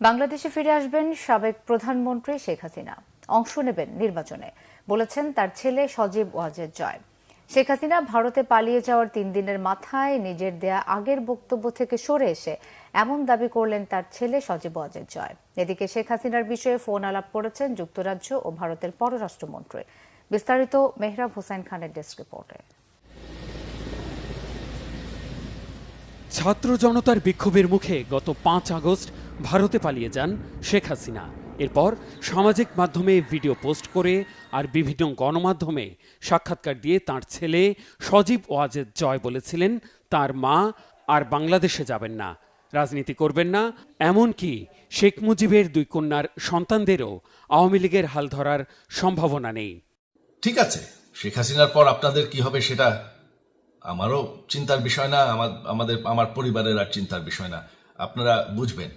বাংলাদেশে ফিরে আসবেন সাবেক প্রধানমন্ত্রী শেখ হাসিনা। অংশ নেবেন নির্বাচনে, বলেছেন তার ছেলে সজীব ওয়াজেদ জয়। শেখ হাসিনা ভারতে পালিয়ে যাওয়ার 3 দিনের মাথায় নিজের দেয়া আগের বক্তব্য থেকে সরে এসে এমন দাবি করলেন তার ছেলে সজীব ওয়াজেদ জয়। এদিকে শেখ হাসিনার বিষয়ে ফোন আলাপ করেছেন যুক্তরাজ্য ও ভারতের পররাষ্ট্রমন্ত্রী। বিস্তারিত মেহরাব হোসেন খানের ডেস্ক রিপোর্টে। ছাত্র জনতার বিক্ষোভের মুখে গত 5 আগস্ট ভারতে পালিয়ে যান শেখ হাসিনা। এরপর সামাজিক মাধ্যমে ভিডিও পোস্ট করে আর বিভিন্ন গণমাধ্যমে সাক্ষাৎকার দিয়ে তার ছেলে সজীব ওয়াজেদ জয় বলেছিলেন তার মা আর বাংলাদেশে যাবেন না, রাজনীতি করবেন না, এমনকি শেখ মুজিবের 2 কন্যার সন্তানদেরও আওয়ামী লীগের হাল ধরার সম্ভাবনা নেই। ঠিক আছে, শেখ হাসিনার পর আপনাদের কি হবে সেটা আমারও চিন্তার বিষয় না, আমার পরিবারের আর চিন্তার বিষয় না, আপনারা বুঝবেন।